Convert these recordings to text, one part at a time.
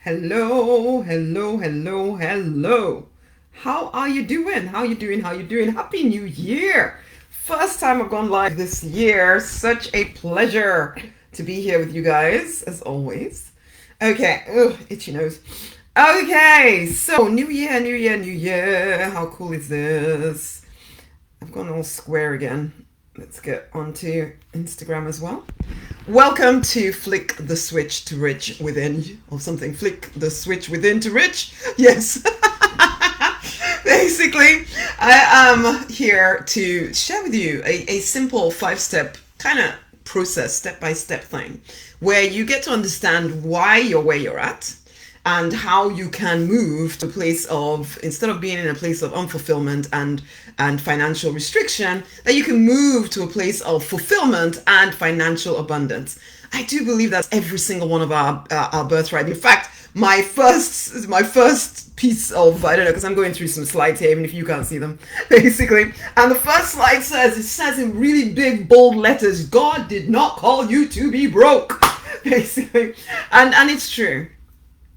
Hello, hello, hello, hello. How are you doing? How you doing? How you doing? Happy New Year. First time I've gone live this year. Such a pleasure to be here with you guys, as always. Okay, ugh, itchy nose. Okay, so New Year, New Year, New Year. How cool is this? I've gone all square again. Let's get onto Instagram as well. Welcome to Flick the Switch to Rich Within, or something. Flick the Switch Within to Rich. Yes. Basically, I am here to share with you a simple 5-step kind of process, step-by-step thing, where you get to understand why you're where you're at and how you can move to a place of, instead of being in a place of unfulfillment and financial restriction, that you can move to a place of fulfillment and financial abundance. I do believe that's every single one of our birthright. In fact, my first piece of, I don't know, because I'm going through some slides here, even if you can't see them, basically. And the first slide says in really big, bold letters, God did not call you to be broke, basically. And it's true.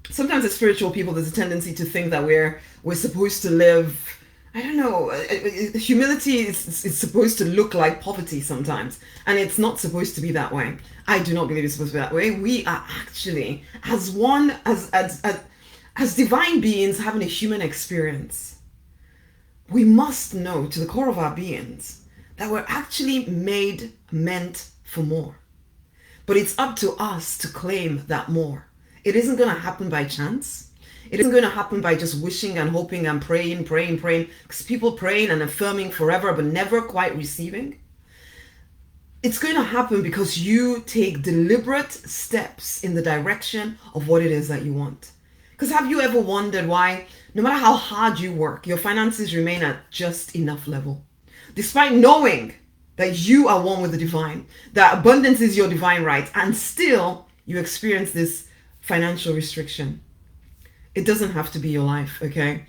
Sometimes as spiritual people, there's a tendency to think that we're supposed to live, I don't know, humility is supposed to look like poverty sometimes, and it's not supposed to be that way. I do not believe it's supposed to be that way. We are actually, as divine beings having a human experience, we must know to the core of our beings that we're actually meant for more. But it's up to us to claim that more. It isn't going to happen by chance. It isn't going to happen by just wishing and hoping and praying. Because people praying and affirming forever, but never quite receiving. It's going to happen because you take deliberate steps in the direction of what it is that you want. Because have you ever wondered why, no matter how hard you work, your finances remain at just enough level? Despite knowing that you are one with the divine, that abundance is your divine right, and still you experience this financial restriction. It doesn't have to be your life, okay?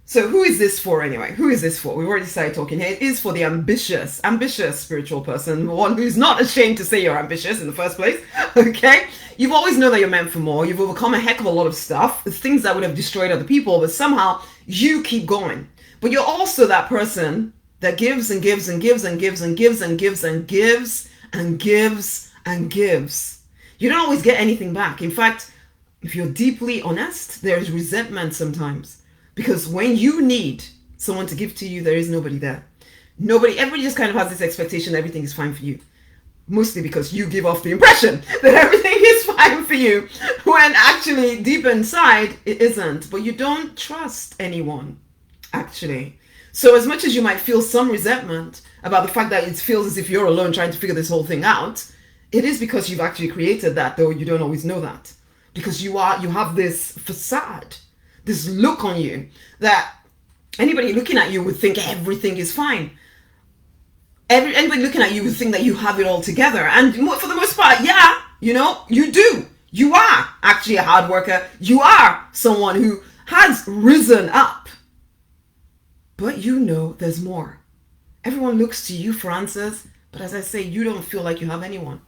So who is this for anyway? Who is this for? We've already started talking here. It is for the ambitious spiritual person, one who's not ashamed to say you're ambitious in the first place, okay? You've always known that you're meant for more. You've overcome a heck of a lot of stuff, things that would have destroyed other people, but somehow you keep going. But you're also that person that gives and gives and gives and gives and gives and gives and gives and gives and gives. You don't always get anything back. In fact, if you're deeply honest, there's resentment sometimes. Because when you need someone to give to you, there is nobody there. Everybody just kind of has this expectation that everything is fine for you. Mostly because you give off the impression that everything is fine for you, when actually deep inside it isn't. But you don't trust anyone, actually. So as much as you might feel some resentment about the fact that it feels as if you're alone trying to figure this whole thing out, it is because you've actually created that, though you don't always know that. Because you have this facade, this look on you that anybody looking at you would think everything is fine. Anybody looking at you would think that you have it all together. And for the most part, yeah, you do. You are actually a hard worker. You are someone who has risen up. But there's more. Everyone looks to you for answers. But as I say, you don't feel like you have anyone.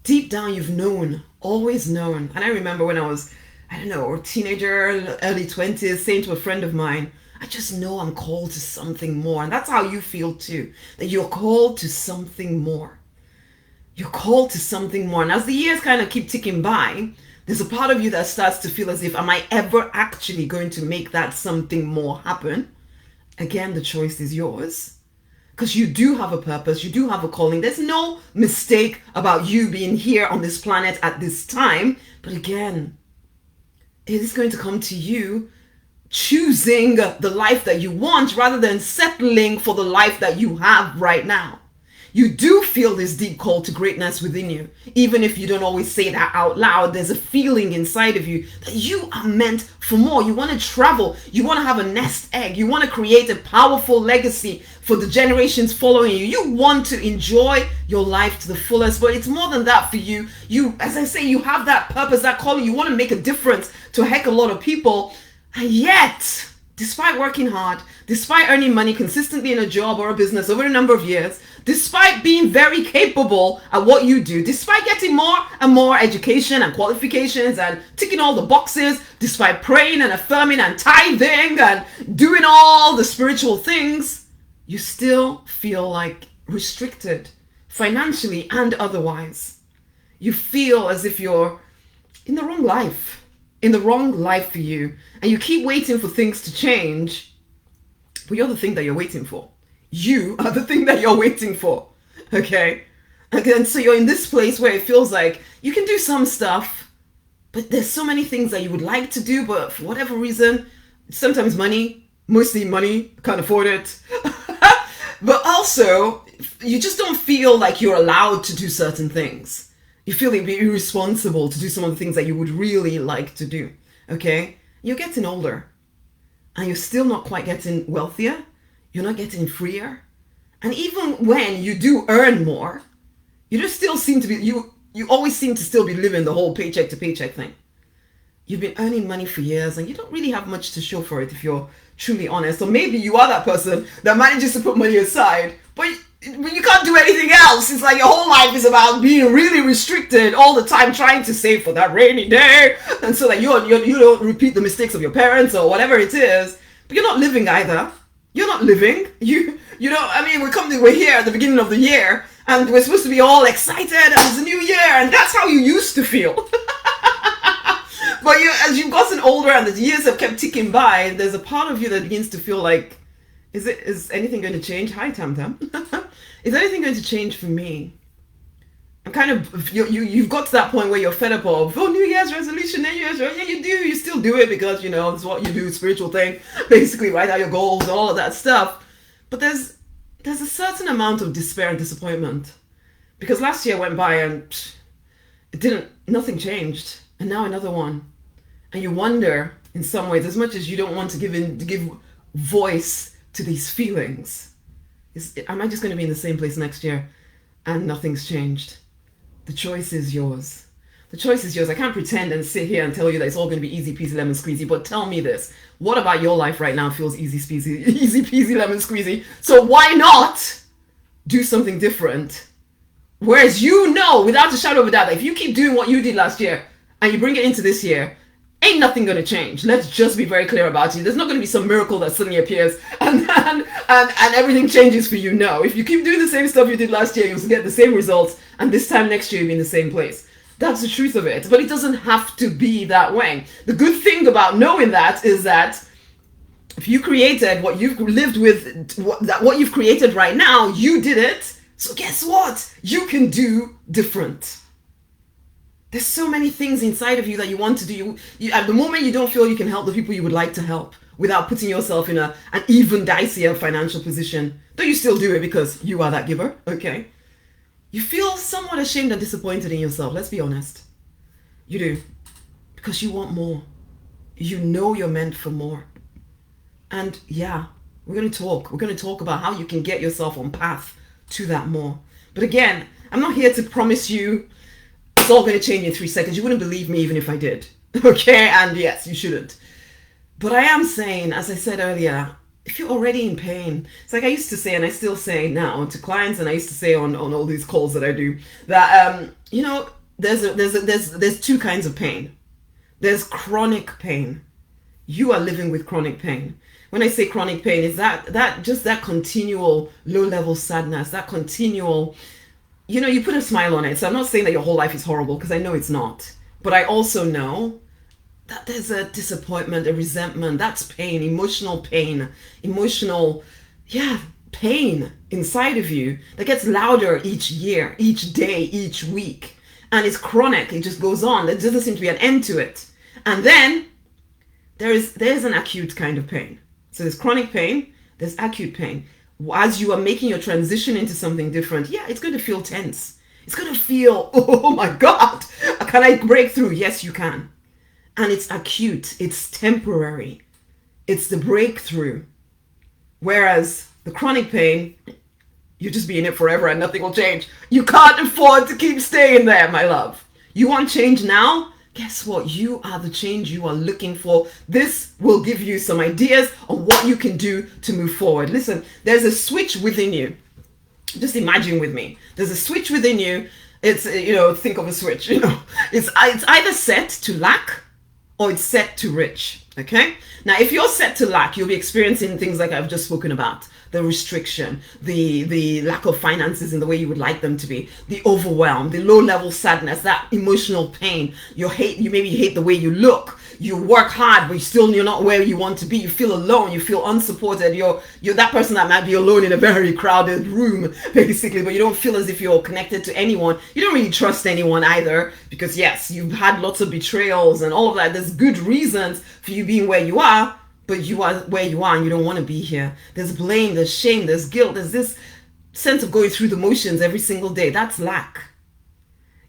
Deep down, you've known, always known. And I remember when I was, a teenager, early 20s, saying to a friend of mine, I just know I'm called to something more. And that's how you feel too, that you're called to something more. You're called to something more. And as the years kind of keep ticking by, there's a part of you that starts to feel as if, am I ever actually going to make that something more happen? Again, the choice is yours. Because you do have a purpose, you do have a calling. There's no mistake about you being here on this planet at this time. But again, it is going to come to you choosing the life that you want rather than settling for the life that you have right now. You do feel this deep call to greatness within you. Even if you don't always say that out loud, there's a feeling inside of you that you are meant for more. You want to travel. You want to have a nest egg. You want to create a powerful legacy for the generations following you. You want to enjoy your life to the fullest, but it's more than that for you. You, as I say, you have that purpose, that calling. You want to make a difference to a heck of a lot of people, and yet despite working hard, despite earning money consistently in a job or a business over a number of years, despite being very capable at what you do, despite getting more and more education and qualifications and ticking all the boxes, despite praying and affirming and tithing and doing all the spiritual things, you still feel like restricted financially and otherwise. You feel as if you're in the wrong life for you, and you keep waiting for things to change, but you're the thing that you're waiting for. You are the thing that you're waiting for, okay? And so you're in this place where it feels like you can do some stuff, but there's so many things that you would like to do, but for whatever reason, sometimes mostly money, can't afford it. But also, you just don't feel like you're allowed to do certain things. You feel it'd be irresponsible to do some of the things that you would really like to do, okay? You're getting older, and you're still not quite getting wealthier. You're not getting freer. And even when you do earn more, you just still seem to be, you always seem to still be living the whole paycheck to paycheck thing. You've been earning money for years, and you don't really have much to show for it if you're truly honest. Or maybe you are that person that manages to put money aside, but you can't do anything else. It's like your whole life is about being really restricted all the time, trying to save for that rainy day, and so that you don't repeat the mistakes of your parents or whatever it is. But you're not living either. You're not living. You know. I mean, we're here at the beginning of the year, and we're supposed to be all excited, and it's a new year, and that's how you used to feel. But as you've gotten older and the years have kept ticking by, there's a part of you that begins to feel like, is anything going to change? Hi, Tam Tam. Is anything going to change for me? I'm kind of, you've got to that point where you're fed up of, New Year's resolution, yeah, you still do it because, it's what you do, spiritual thing, basically write out your goals and all of that stuff. But there's a certain amount of despair and disappointment, because last year went by and nothing changed, and now another one. And you wonder, in some ways, as much as you don't want to give voice to these feelings, am I just going to be in the same place next year and nothing's changed? The choice is yours. The choice is yours. I can't pretend and sit here and tell you that it's all going to be easy peasy lemon squeezy, but tell me this. What about your life right now feels easy peasy lemon squeezy? So why not do something different? Whereas without a shadow of a doubt, that if you keep doing what you did last year and you bring it into this year, ain't nothing going to change. Let's just be very clear about it. There's not going to be some miracle that suddenly appears and everything changes for you. No, if you keep doing the same stuff you did last year, you'll get the same results, and this time next year you'll be in the same place. That's the truth of it. But it doesn't have to be that way. The good thing about knowing that is that if you created what you've lived with, what you've created right now, you did it. So guess what? You can do different. There's so many things inside of you that you want to do. You at the moment, you don't feel you can help the people you would like to help without putting yourself in an even dicier financial position. Though you still do it because you are that giver, okay? You feel somewhat ashamed and disappointed in yourself. Let's be honest. You do. Because you want more. You know you're meant for more. And yeah, we're going to talk. We're going to talk about how you can get yourself on path to that more. But again, I'm not here to promise you it's all going to change in 3 seconds. You wouldn't believe me even if I did. Okay? And yes, you shouldn't. But I am saying, as I said earlier, if you're already in pain, it's like I used to say, and I still say now to clients, and I used to say on all these calls that I do, that, there's two kinds of pain. There's chronic pain. You are living with chronic pain. When I say chronic pain, is that continual low-level sadness, that continual, you put a smile on it. So I'm not saying that your whole life is horrible, because I know it's not. But I also know that there's a disappointment, a resentment. That's pain, emotional pain inside of you that gets louder each year, each day, each week. And it's chronic. It just goes on. There doesn't seem to be an end to it. And then there's an acute kind of pain. So there's chronic pain, there's acute pain. As you are making your transition into something different, it's going to feel tense. It's going to feel, oh my God, can I break through? Yes, you can. And it's acute, it's temporary. It's the breakthrough. Whereas the chronic pain, you'll just be in it forever and nothing will change. You can't afford to keep staying there, my love. You want change now? guess what? You are the change you are looking for. This will give you some ideas on what you can do to move forward. Listen, there's a switch within you. Just imagine with me. There's a switch within you. It's, think of a switch, It's either set to lack or it's set to rich, okay? Now, if you're set to lack, you'll be experiencing things like I've just spoken about. The restriction, the lack of finances in the way you would like them to be, the overwhelm, the low-level sadness, that emotional pain. You maybe hate the way you look. You work hard, but you're not where you want to be. You feel alone. You feel unsupported. You're that person that might be alone in a very crowded room, basically, but you don't feel as if you're connected to anyone. You don't really trust anyone either, because yes, you've had lots of betrayals and all of that. There's good reasons for you being where you are, but you are where you are and you don't want to be here. There's blame, there's shame, there's guilt, there's this sense of going through the motions every single day. That's lack.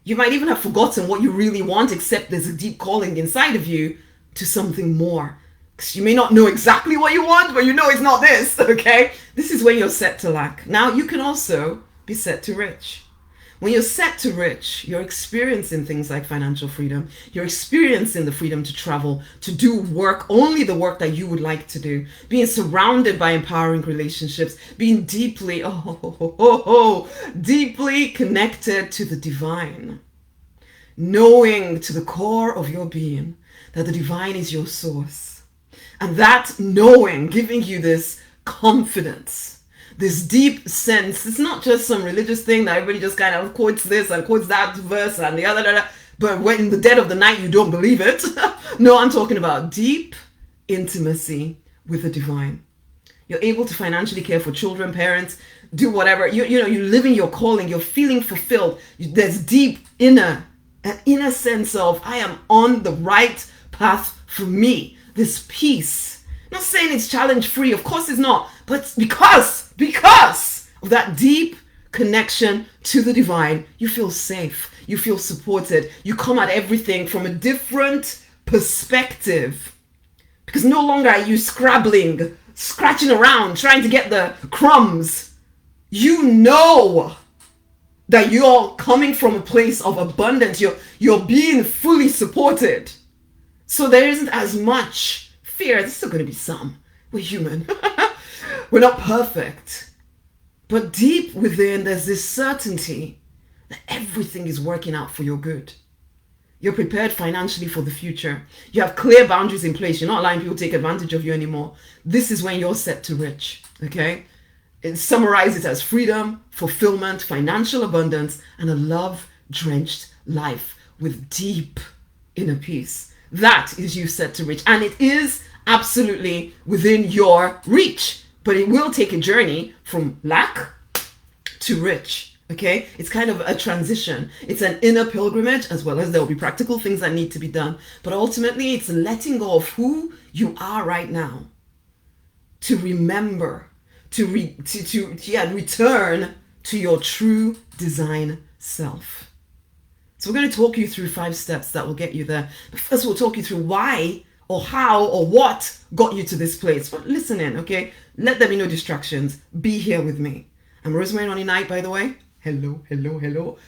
You might even have forgotten what you really want, except there's a deep calling inside of you to something more. Because you may not know exactly what you want, but you know it's not this, okay? This is when you're set to lack. Now, you can also be set to rich. When you're set to rich, you're experiencing things like financial freedom. You're experiencing the freedom to travel, to do work, only the work that you would like to do. Being surrounded by empowering relationships. Being deeply connected to the divine. Knowing to the core of your being that the divine is your source. And that knowing, giving you this confidence. This deep sense. It's not just some religious thing that everybody just kind of quotes this and quotes that verse and the other, but when in the dead of the night you don't believe it. No, I'm talking about deep intimacy with the divine. You're able to financially care for children, parents, do whatever. You're living your calling. You're feeling fulfilled. There's deep an inner sense of I am on the right path for me. This peace. I'm not saying it's challenge free. Of course it's not. But because of that deep connection to the divine, you feel safe. You feel supported. You come at everything from a different perspective. Because no longer are you scratching around, trying to get the crumbs. You know that you're coming from a place of abundance. You're being fully supported. So there isn't as much fear. There's still going to be some. We're human. We're not perfect. But deep within, there's this certainty that everything is working out for your good. You're prepared financially for the future. You have clear boundaries in place. You're not allowing people to take advantage of you anymore. This is when you're set to rich, okay? Summarize it as freedom, fulfillment, financial abundance, and a love-drenched life with deep inner peace. That is you set to rich. And it is absolutely within your reach. But it will take a journey from lack to rich, okay? It's kind of a transition. It's an inner pilgrimage, as well as there will be practical things that need to be done. But ultimately, it's letting go of who you are right now to remember, to return to your true design self. So we're going to talk you through 5 steps that will get you there. But first, we'll talk you through why or how or what got you to this place. But listen in, okay? Let there be no distractions. Be here with me. I'm Rosemary, Nonny, by the way. Hello.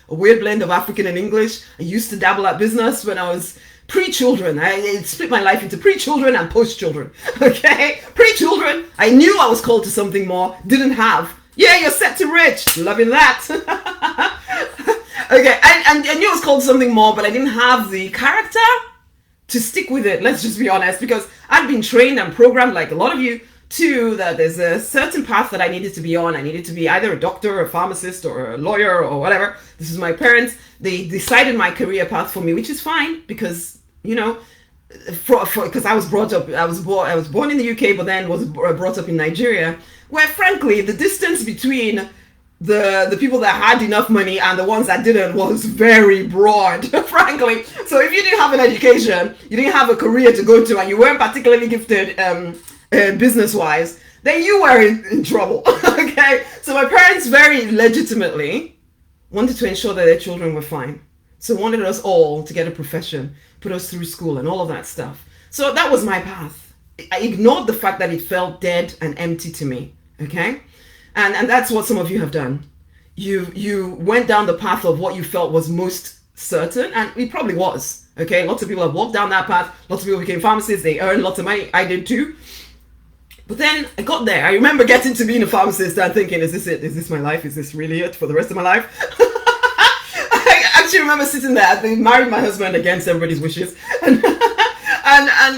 A weird blend of African and English. I used to dabble at business when I was pre-children. I split my life into pre-children and post-children. Okay? Pre-children, I knew I was called to something more. Didn't have. Yeah, you're set to rich. Loving that. Okay, and I knew I was called to something more, but I didn't have the character to stick with it. Let's just be honest, because I'd been trained and programmed, like a lot of you, too, that there's a certain path that I needed to be on. I needed to be either a doctor, a pharmacist, or a lawyer, or whatever. This is my parents. They decided my career path for me, which is fine because, because I was brought up. I was born in the UK, but then was brought up in Nigeria, where frankly the distance between the people that had enough money and the ones that didn't was very broad, frankly. So if you didn't have an education, you didn't have a career to go to, and you weren't particularly gifted business-wise, then you were in trouble. Okay, so my parents very legitimately wanted to ensure that their children were fine, so wanted us all to get a profession, put us through school and all of that stuff. So that was my path. I ignored the fact that it felt dead and empty to me. Okay, and that's what some of you have done. You went down the path of what you felt was most certain, and it probably was. Okay, lots of people have walked down that path. Lots of people became pharmacists. They earned lots of money. I did too. But then I got there. I remember getting to being a pharmacist and thinking, is this it? Is this my life? Is this really it for the rest of my life? I actually remember sitting there. They married my husband against everybody's wishes. And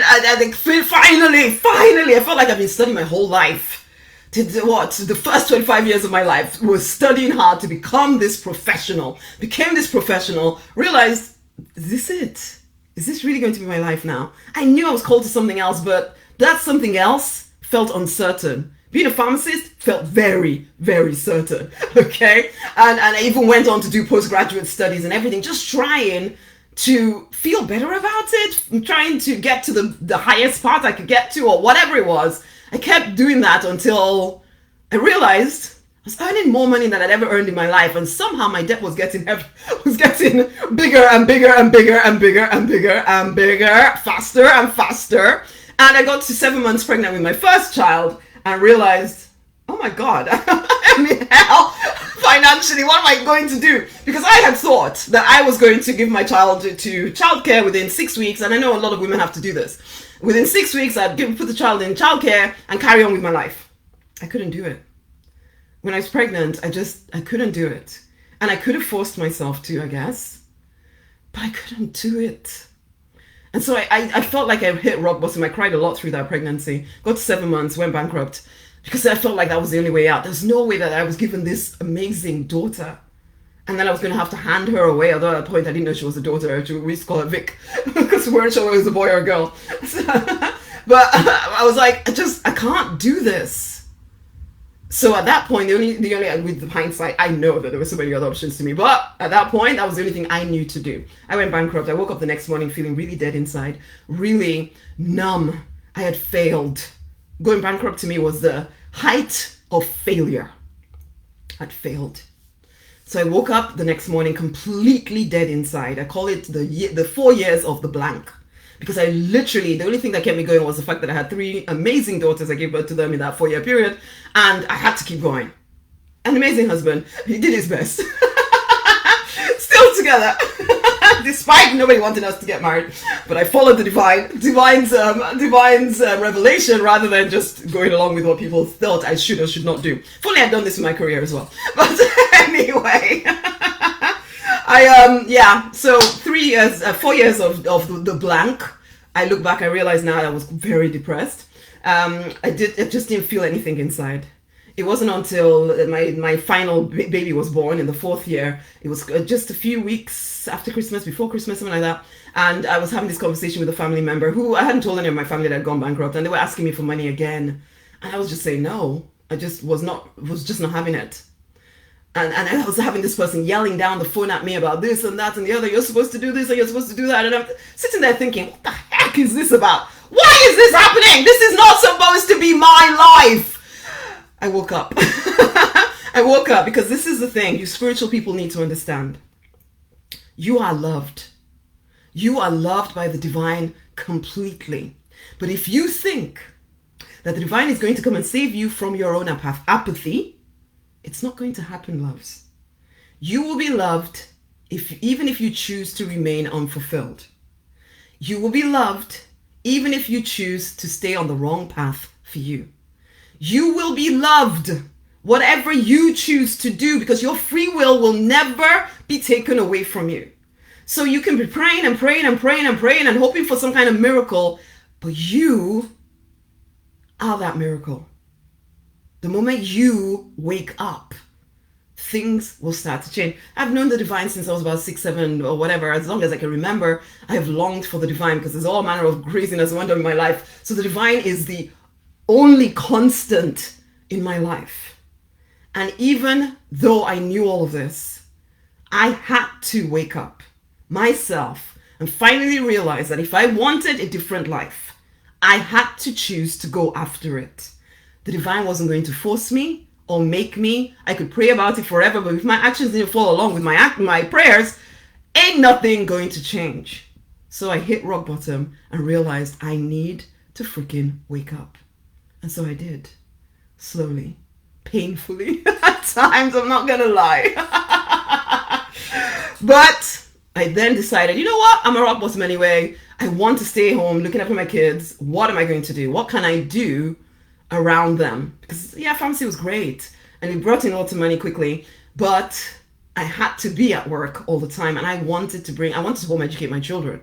I think finally, I felt like I've been studying my whole life. The first 25 years of my life was studying hard to become this professional. Became this professional. Realized, is this it? Is this really going to be my life now? I knew I was called to something else, but that something else felt uncertain. Being a pharmacist felt very, very certain. Okay? And I even went on to do postgraduate studies and everything, just trying to feel better about it, trying to get to the highest part I could get to, or whatever it was. I kept doing that until I realized I was earning more money than I'd ever earned in my life, and somehow my debt was getting bigger and bigger and bigger and bigger and bigger and bigger, faster and faster. And I got to 7 months pregnant with my first child and realized, oh my God, I'm in hell financially. What am I going to do? Because I had thought that I was going to give my child to childcare within 6 weeks. And I know a lot of women have to do this. Within 6 weeks, I'd put the child in childcare and carry on with my life. I couldn't do it. When I was pregnant, I couldn't do it. And I could have forced myself to, I guess, but I couldn't do it. And so I felt like I hit rock bottom. I cried a lot through that pregnancy. Got to 7 months, went bankrupt, because I felt like that was the only way out. There's no way that I was given this amazing daughter, and then I was going to have to hand her away. Although at that point I didn't know she was a daughter. We used to call her Vic, because we weren't sure whether it was a boy or a girl. But I was like, I can't do this. So at that point, the only with the hindsight, I know that there were so many other options to me. But at that point, that was the only thing I knew to do. I went bankrupt. I woke up the next morning feeling really dead inside, really numb. I had failed. Going bankrupt to me was the height of failure. I'd failed. So I woke up the next morning completely dead inside. I call it the 4 years of the blank. Because I literally, the only thing that kept me going was the fact that I had 3 amazing daughters. I gave birth to them in that 4-year period. And I had to keep going. An amazing husband. He did his best. Still together. Despite nobody wanting us to get married. But I followed the divine's revelation rather than just going along with what people thought I should or should not do. If only I'd done this in my career as well. But anyway. So 4 years of the blank. I look back, I realize now I was very depressed. I just didn't feel anything inside. It wasn't until my final baby was born in the 4th year. It was just a few weeks after Christmas, before Christmas, something like that. And I was having this conversation with a family member who I hadn't told any of my family that I'd gone bankrupt, and they were asking me for money again. And I was just saying no. I just was not having it. And I was having this person yelling down the phone at me about this and that and the other. You're supposed to do this and you're supposed to do that. And I'm sitting there thinking, what the heck is this about? Why is this happening? This is not supposed to be my life. I woke up. I woke up because this is the thing you spiritual people need to understand. You are loved. You are loved by the divine completely. But if you think that the divine is going to come and save you from your own apathy, it's not going to happen, loves. You will be loved even if you choose to remain unfulfilled. You will be loved even if you choose to stay on the wrong path for you. You will be loved whatever you choose to do, because your free will never be taken away from you. So you can be praying and praying and praying and praying and hoping for some kind of miracle, but you are that miracle. The moment you wake up, things will start to change. I've known the divine since I was about 6, 7 or whatever. As long as I can remember, I have longed for the divine because there's all manner of craziness went on in my life. So the divine is the only constant in my life. And even though I knew all of this, I had to wake up myself and finally realize that if I wanted a different life, I had to choose to go after it. The divine wasn't going to force me or make me. I could pray about it forever, but if my actions didn't follow along with my prayers, ain't nothing going to change. So I hit rock bottom and realized I need to freaking wake up. And so I did. Slowly. Painfully. At times, I'm not gonna lie. But I then decided, you know what? I'm a rock bottom anyway. I want to stay home looking after my kids. What am I going to do? What can I do around them? Because, yeah, pharmacy was great. And it brought in lots of money quickly. But I had to be at work all the time. And I wanted to home educate my children.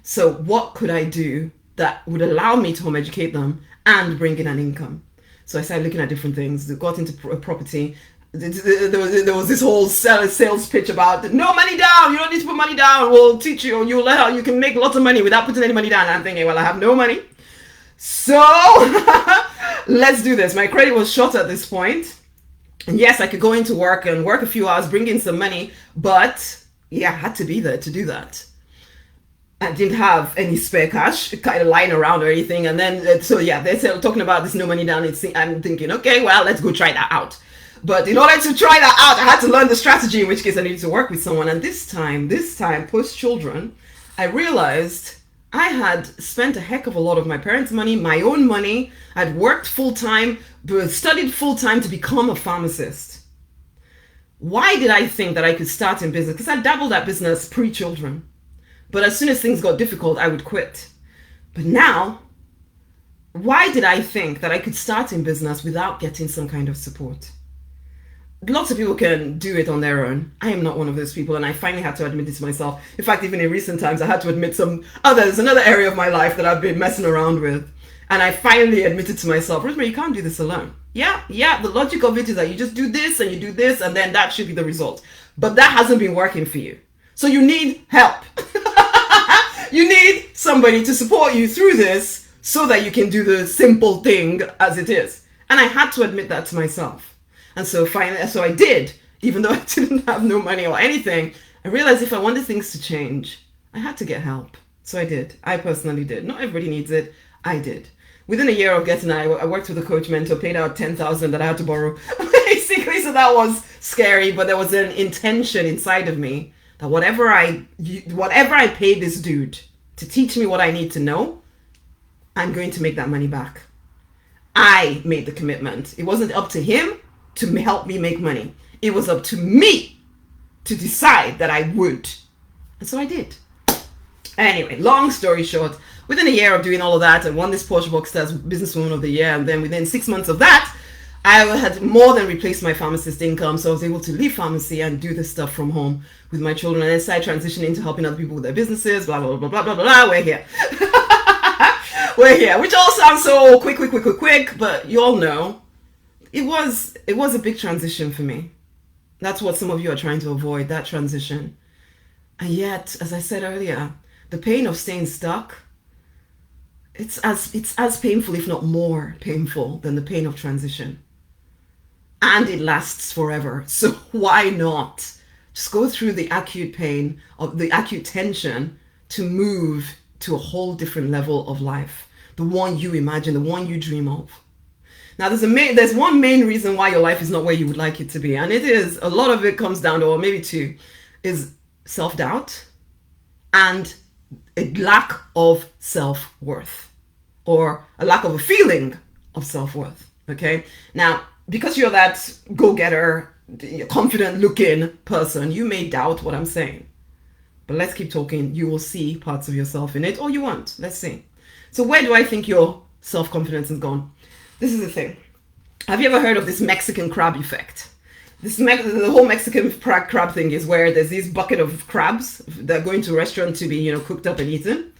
So what could I do that would allow me to home educate them and bring in an income? So I started looking at different things. Got into property. There was this whole sales pitch about no money down. You don't need to put money down. We'll teach you. You can make lots of money without putting any money down. And I'm thinking, well, I have no money, so let's do this. My credit was short at this point. And yes, I could go into work and work a few hours, bring in some money, but yeah, I had to be there to do that. I didn't have any spare cash kind of lying around or anything. And then, so yeah, they're talking about this no money down. I'm thinking, okay, well, let's go try that out. But in order to try that out, I had to learn the strategy, in which case I needed to work with someone. And this time, post-children, I realized I had spent a heck of a lot of my parents' money, my own money. I'd worked full-time, studied full-time to become a pharmacist. Why did I think that I could start in business? Because I dabbled at business pre-children. But as soon as things got difficult, I would quit. But now, why did I think that I could start in business without getting some kind of support? Lots of people can do it on their own. I am not one of those people, and I finally had to admit it to myself. In fact, even in recent times, I had to admit another area of my life that I've been messing around with. And I finally admitted to myself, Rosemary, you can't do this alone. Yeah, the logic of it is that you just do this, and then that should be the result. But that hasn't been working for you. So you need help. You need somebody to support you through this so that you can do the simple thing as it is. And I had to admit that to myself. And so finally, so I did, even though I didn't have no money or anything. I realized if I wanted things to change, I had to get help. So I did. I personally did. Not everybody needs it. I did. Within a year of getting it, I worked with a coach mentor, paid out $10,000 that I had to borrow, basically. So that was scary, but there was an intention inside of me that whatever I paid this dude to teach me what I need to know, I'm going to make that money back. I made the commitment. It wasn't up to him to help me make money. It was up to me to decide that I would. And so I did. Anyway, long story short, within a year of doing all of that, I won this Porsche Boxster as Businesswoman of the Year. And then within 6 months of that, I had more than replaced my pharmacist income. So I was able to leave pharmacy and do this stuff from home with my children. And then start transitioning into helping other people with their businesses, blah, blah, blah, blah, blah, blah. We're here. We're here. Which all sounds so quick. But you all know, it was a big transition for me. That's what some of you are trying to avoid, that transition. And yet, as I said earlier, the pain of staying stuck, it's as painful, if not more painful, than the pain of transition. And it lasts forever. So why not just go through the acute pain, of the acute tension, to move to a whole different level of life, the one you imagine, the one you dream of. Now, there's one main reason why your life is not where you would like it to be. And it is, a lot of it comes down to, or maybe two, is self-doubt and a lack of self-worth, or a lack of a feeling of self-worth, okay? Now, because you're that go-getter, confident-looking person, you may doubt what I'm saying. But let's keep talking. You will see parts of yourself in it, or you won't. Let's see. So where do I think your self-confidence has gone? This is the thing. Have you ever heard of this Mexican crab effect? The whole Mexican crab thing is where there's this bucket of crabs that go into a restaurant to be, cooked up and eaten.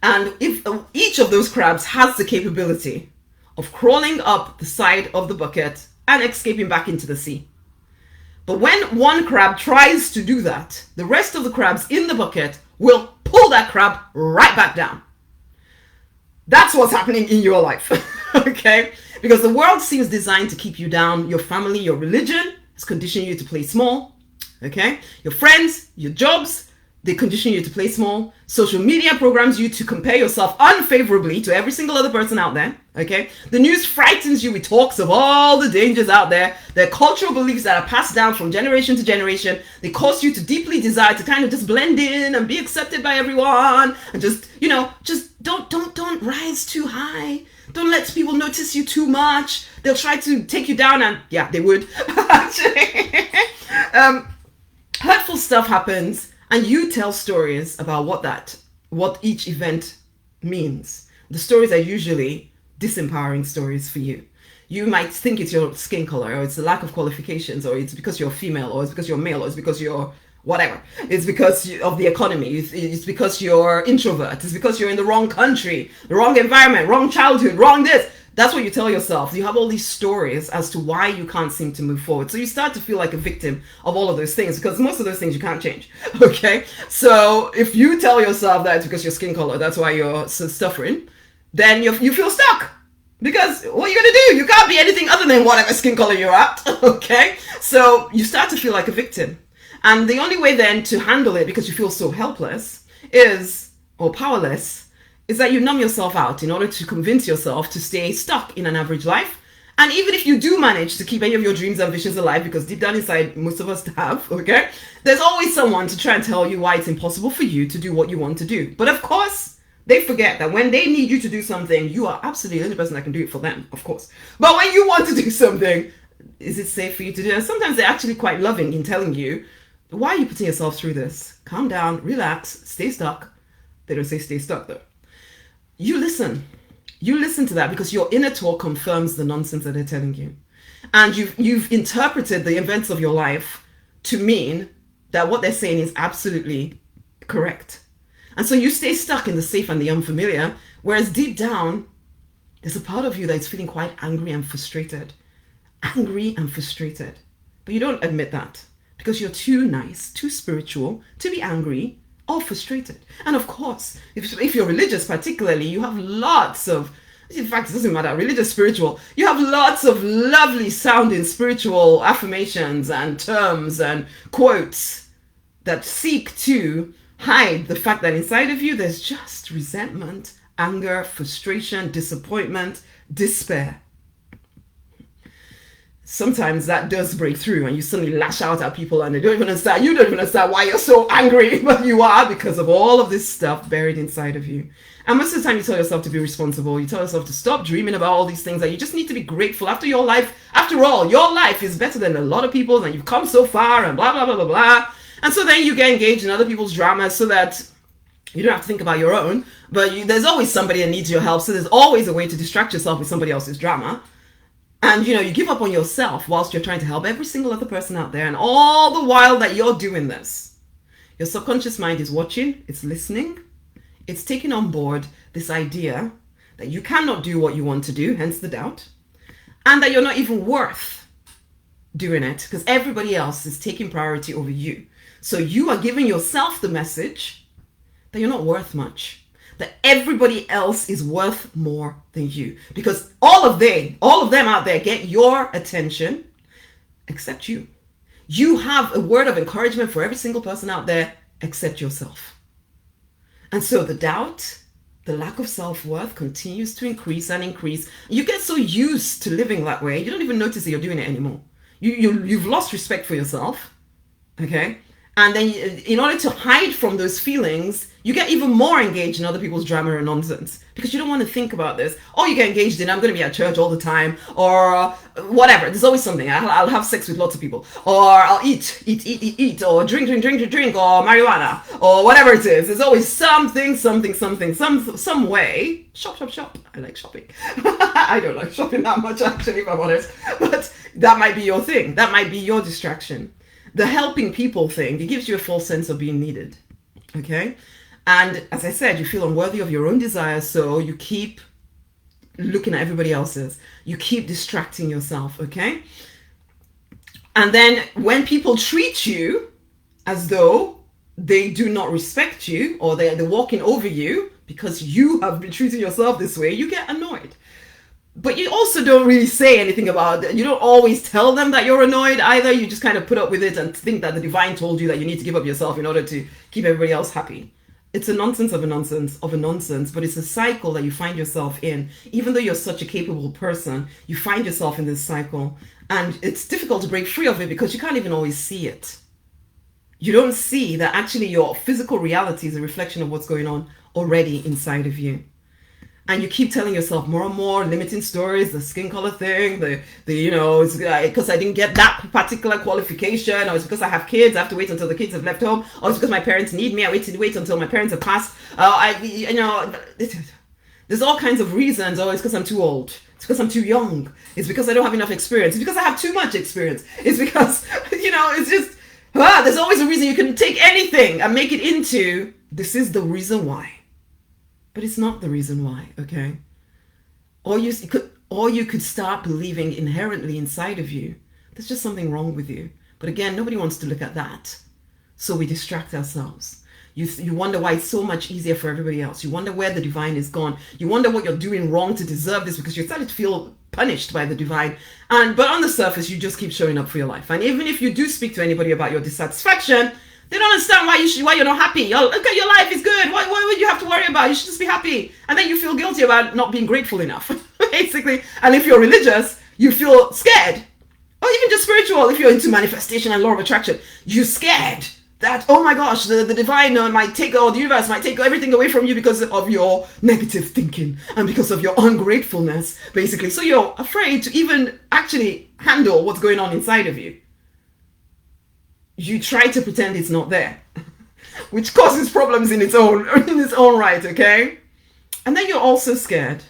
And if each of those crabs has the capability of crawling up the side of the bucket and escaping back into the sea. But when one crab tries to do that, the rest of the crabs in the bucket will pull that crab right back down. That's what's happening in your life, okay? Because the world seems designed to keep you down. Your family, your religion has conditioned you to play small, okay? Your friends, your jobs, they condition you to play small. Social media programs you to compare yourself unfavorably to every single other person out there, okay? The news frightens you with talks of all the dangers out there. There are cultural beliefs that are passed down from generation to generation. They cause you to deeply desire to kind of just blend in and be accepted by everyone, and just don't rise too high. Don't let people notice you too much. They'll try to take you down, and yeah, they would. Actually, hurtful stuff happens. And you tell stories about what each event means. The stories are usually disempowering stories for you. You might think it's your skin color, or it's the lack of qualifications, or it's because you're female, or it's because you're male, or it's because you're whatever. It's because of the economy. It's because you're introvert. It's because you're in the wrong country, the wrong environment, wrong childhood, wrong this. That's what you tell yourself. You have all these stories as to why you can't seem to move forward. So you start to feel like a victim of all of those things, because most of those things you can't change. Okay? So if you tell yourself that it's because your skin color, that's why you're suffering, then you feel stuck. Because what are you going to do? You can't be anything other than whatever skin color you're at. Okay? So you start to feel like a victim. And the only way then to handle it, because you feel so helpless, or powerless, is that you numb yourself out in order to convince yourself to stay stuck in an average life. And even if you do manage to keep any of your dreams and visions alive, because deep down inside, most of us have, okay? There's always someone to try and tell you why it's impossible for you to do what you want to do. But of course, they forget that when they need you to do something, you are absolutely the only person that can do it for them, of course. But when you want to do something, is it safe for you to do? And sometimes they're actually quite loving in telling you, why are you putting yourself through this? Calm down, relax, stay stuck. They don't say stay stuck though. You listen to that, because your inner talk confirms the nonsense that they're telling you. And you've interpreted the events of your life to mean that what they're saying is absolutely correct. And so you stay stuck in the safe and the unfamiliar, whereas deep down, there's a part of you that's feeling quite angry and frustrated. Angry and frustrated. But you don't admit that, because you're too nice, too spiritual to be angry or frustrated. And of course, if you're religious particularly, you have lots of, in fact, it doesn't matter, religious, spiritual, you have lots of lovely sounding spiritual affirmations and terms and quotes that seek to hide the fact that inside of you there's just resentment, anger, frustration, disappointment, despair. Sometimes that does break through and you suddenly lash out at people and you don't even understand why you're so angry, but you are, because of all of this stuff buried inside of you. And most of the time you tell yourself to be responsible. You tell yourself to stop dreaming about all these things, that you just need to be grateful. After all, your life is better than a lot of people's, and you've come so far and blah, blah, blah, blah, blah. And so then you get engaged in other people's dramas so that you don't have to think about your own, but there's always somebody that needs your help. So there's always a way to distract yourself with somebody else's drama. And, you give up on yourself whilst you're trying to help every single other person out there. And all the while that you're doing this, your subconscious mind is watching, it's listening, it's taking on board this idea that you cannot do what you want to do, hence the doubt, and that you're not even worth doing it because everybody else is taking priority over you. So you are giving yourself the message that you're not worth much, that everybody else is worth more than you, because all of them out there get your attention except you. You have a word of encouragement for every single person out there except yourself. And so the doubt, the lack of self-worth continues to increase and increase. You get so used to living that way, you don't even notice that you're doing it anymore. You've lost respect for yourself, okay? And then in order to hide from those feelings, you get even more engaged in other people's drama and nonsense because you don't want to think about this. Or you get engaged in, I'm going to be at church all the time, or whatever. There's always something. I'll have sex with lots of people, or I'll eat, or drink, or marijuana, or whatever it is. There's always something, some way. Shop. I like shopping. I don't like shopping that much, actually, if I'm honest. But that might be your thing. That might be your distraction. The helping people thing, it gives you a false sense of being needed, okay? And as I said, you feel unworthy of your own desires, so you keep looking at everybody else's. You keep distracting yourself, okay? And then when people treat you as though they do not respect you, or they're walking over you because you have been treating yourself this way, you get annoyed. But you also don't really say anything about it. You don't always tell them that you're annoyed either. You just kind of put up with it and think that the divine told you that you need to give up yourself in order to keep everybody else happy. It's a nonsense of a nonsense, but it's a cycle that you find yourself in. Even though you're such a capable person, you find yourself in this cycle. And it's difficult to break free of it because you can't even always see it. You don't see that actually your physical reality is a reflection of what's going on already inside of you. And you keep telling yourself more and more limiting stories, the skin color thing, it's because I didn't get that particular qualification, or it's because I have kids, I have to wait until the kids have left home, or it's because my parents need me, I wait until my parents have passed. There's all kinds of reasons. Oh, it's because I'm too old. It's because I'm too young. It's because I don't have enough experience. It's because I have too much experience. It's because, it's just, there's always a reason. You can take anything and make it into, this is the reason why. But it's not the reason why, okay? Or you could start believing inherently inside of you, there's just something wrong with you. But again, nobody wants to look at that. So we distract ourselves. You wonder why it's so much easier for everybody else. You wonder where the divine is gone. You wonder what you're doing wrong to deserve this, because you're starting to feel punished by the divine. But on the surface, you just keep showing up for your life. And even if you do speak to anybody about your dissatisfaction, they don't understand why you're not happy. Okay, your life is good. Why would you have to worry about it? You should just be happy. And then you feel guilty about not being grateful enough, basically. And if you're religious, you feel scared. Or even just spiritual, if you're into manifestation and law of attraction, you're scared that, oh my gosh, the divine might take, or the universe might take everything away from you because of your negative thinking and because of your ungratefulness, basically. So you're afraid to even actually handle what's going on inside of you. You try to pretend it's not there, which causes problems in its own right, okay? And then you're also scared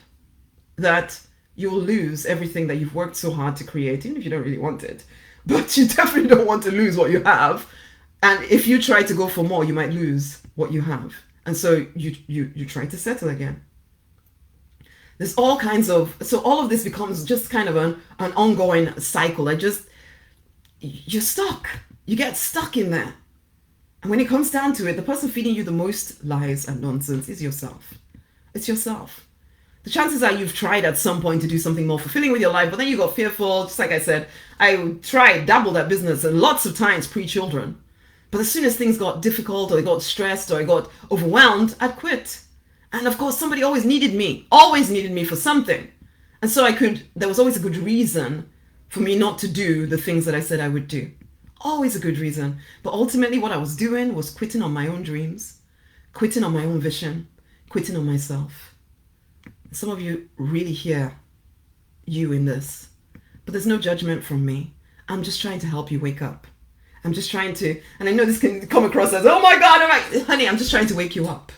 that you'll lose everything that you've worked so hard to create, even if you don't really want it. But you definitely don't want to lose what you have. And if you try to go for more, you might lose what you have. And so you try to settle again. There's all kinds of, so all of this becomes just kind of an ongoing cycle. You're stuck. You get stuck in there. And when it comes down to it, the person feeding you the most lies and nonsense is yourself. It's yourself. The chances are you've tried at some point to do something more fulfilling with your life, but then you got fearful. Just like I said, I dabbled that business and lots of times pre-children. But as soon as things got difficult, or I got stressed, or I got overwhelmed, I'd quit. And of course, somebody always needed me for something. And so there was always a good reason for me not to do the things that I said I would do. Always a good reason. But ultimately what I was doing was quitting on my own dreams, quitting on my own vision, quitting on myself. Some of you really hear you in this, but there's no judgment from me. I'm just trying to help you wake up. I'm just trying to, and I know this can come across as, oh my God, honey, I'm just trying to wake you up.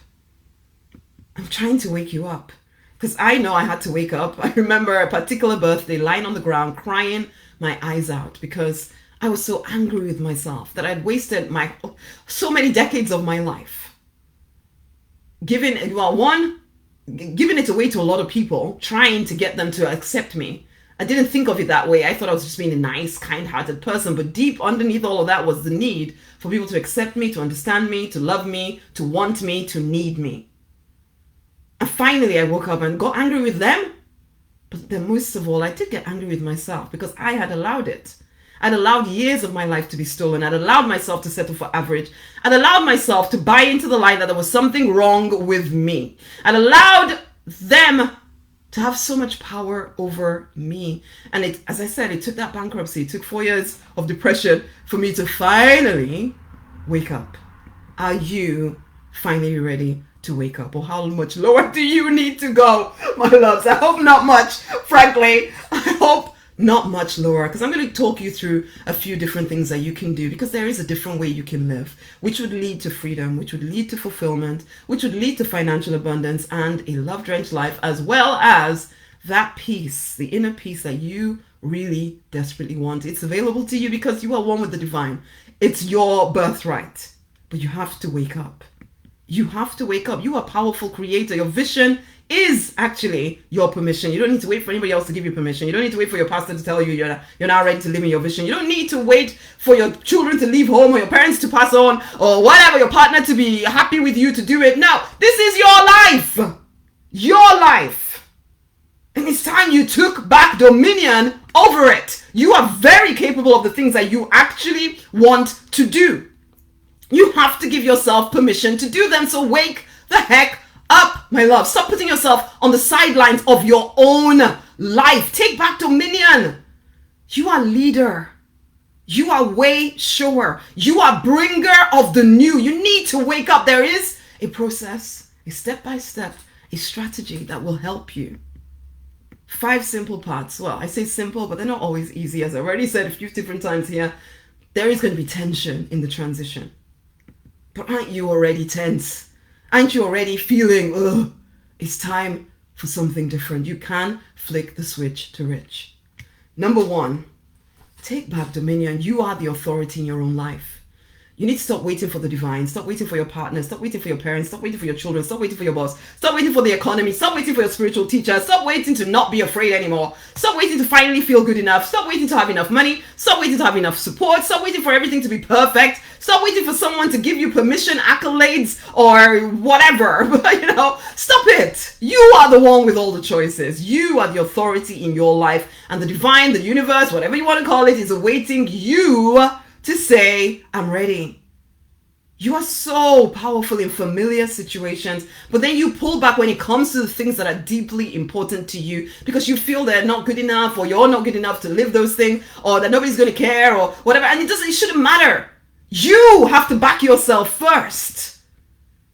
I'm trying to wake you up. Because I know I had to wake up. I remember a particular birthday, lying on the ground, crying my eyes out because I was so angry with myself that I'd wasted so many decades of my life giving it away to a lot of people, trying to get them to accept me. I didn't think of it that way. I thought I was just being a nice, kind-hearted person, but deep underneath all of that was the need for people to accept me, to understand me, to love me, to want me, to need me. And finally I woke up and got angry with them. But then most of all, I did get angry with myself because I had allowed it. I'd allowed years of my life to be stolen. I'd allowed myself to settle for average. I'd allowed myself to buy into the lie that there was something wrong with me. I'd allowed them to have so much power over me. And as I said, it took that bankruptcy. It took 4 years of depression for me to finally wake up. Are you finally ready to wake up? Or how much lower do you need to go, my loves? I hope not much, frankly. I hope not much lower, because I'm going to talk you through a few different things that you can do, because there is a different way you can live, which would lead to freedom, which would lead to fulfillment, which would lead to financial abundance and a love-drenched life, as well as that peace, the inner peace that you really desperately want. It's available to you because you are one with the divine. It's your birthright, but you have to wake up. You have to wake up. You are a powerful creator. Your vision is actually your permission. You don't need to wait for anybody else to give you permission. You don't need to wait for your pastor to tell you you're now ready to live in your vision. You don't need to wait for your children to leave home or your parents to pass on or whatever, your partner to be happy with you to do it. No, this is your life. Your life. And it's time you took back dominion over it. You are very capable of the things that you actually want to do. You have to give yourself permission to do them. So wake the heck up, my love. Stop putting yourself on the sidelines of your own life. Take back dominion. You are leader. You are way shower. You are bringer of the new. You need to wake up. There is a process, a step-by-step, a strategy that will help you. 5 simple parts. Well, I say simple, but they're not always easy. As I've already said a few different times here, there is going to be tension in the transition. But aren't you already tense? Aren't you already feeling, ugh, it's time for something different? You can flick the switch to rich. Number 1, take back dominion. You are the authority in your own life. You need to stop waiting for the divine. Stop waiting for your partner. Stop waiting for your parents. Stop waiting for your children. Stop waiting for your boss. Stop waiting for the economy. Stop waiting for your spiritual teacher. Stop waiting to not be afraid anymore. Stop waiting to finally feel good enough. Stop waiting to have enough money. Stop waiting to have enough support. Stop waiting for everything to be perfect. Stop waiting for someone to give you permission, accolades, or whatever. Stop it. You are the one with all the choices. You are the authority in your life. And the divine, the universe, whatever you want to call it, is awaiting you to say, I'm ready. You are so powerful in familiar situations, but then you pull back when it comes to the things that are deeply important to you because you feel they're not good enough, or you're not good enough to live those things, or that nobody's going to care, or whatever. And it shouldn't matter. You have to back yourself first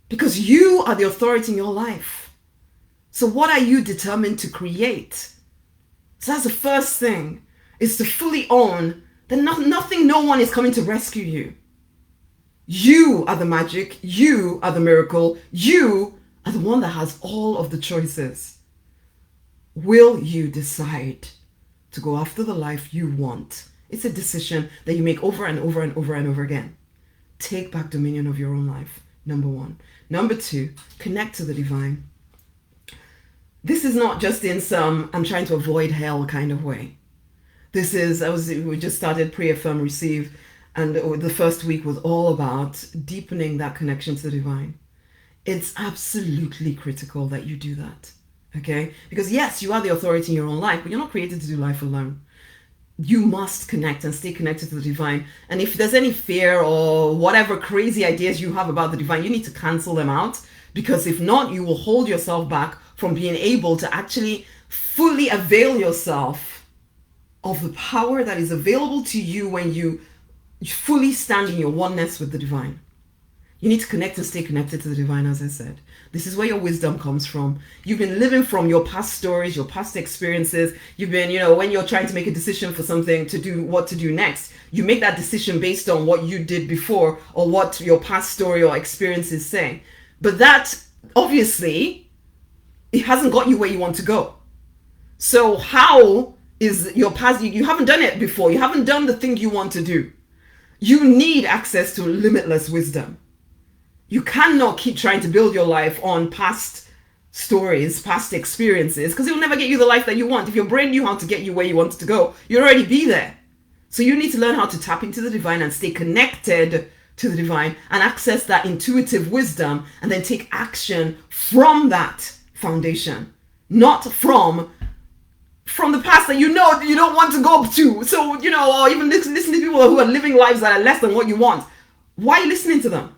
because you are the authority in your life. So what are you determined to create? So that's the first thing, is to fully own that no one is coming to rescue you. You are the magic. You are the miracle. You are the one that has all of the choices. Will you decide to go after the life you want? It's a decision that you make over and over and over and over again. Take back dominion of your own life. Number 1. Number 2, connect to the divine. This is not just in some I'm trying to avoid hell kind of way. This is, we just started Pray, Affirm, Receive, and the first week was all about deepening that connection to the divine. It's absolutely critical that you do that, okay? Because yes, you are the authority in your own life, but you're not created to do life alone. You must connect and stay connected to the divine. And if there's any fear or whatever crazy ideas you have about the divine, you need to cancel them out, because if not, you will hold yourself back from being able to actually fully avail yourself of the power that is available to you when you fully stand in your oneness with the divine. You need to connect and stay connected to the divine, as I said. This is where your wisdom comes from. You've been living from your past stories, your past experiences. You've been, when you're trying to make a decision for something, to do what to do next, you make that decision based on what you did before or what your past story or experiences say. But that, obviously, it hasn't got you where you want to go. So how is your past? You haven't done it before. You haven't done the thing you want to do. You need access to limitless wisdom. You cannot keep trying to build your life on past stories, past experiences, because it will never get you the life that you want. If your brain knew how to get you where you wanted to go, you'd already be there. So you need to learn how to tap into the divine and stay connected to the divine and access that intuitive wisdom, and then take action from that foundation, not from the past that you don't want to go to. So, or even listen to people who are living lives that are less than what you want. Why are you listening to them?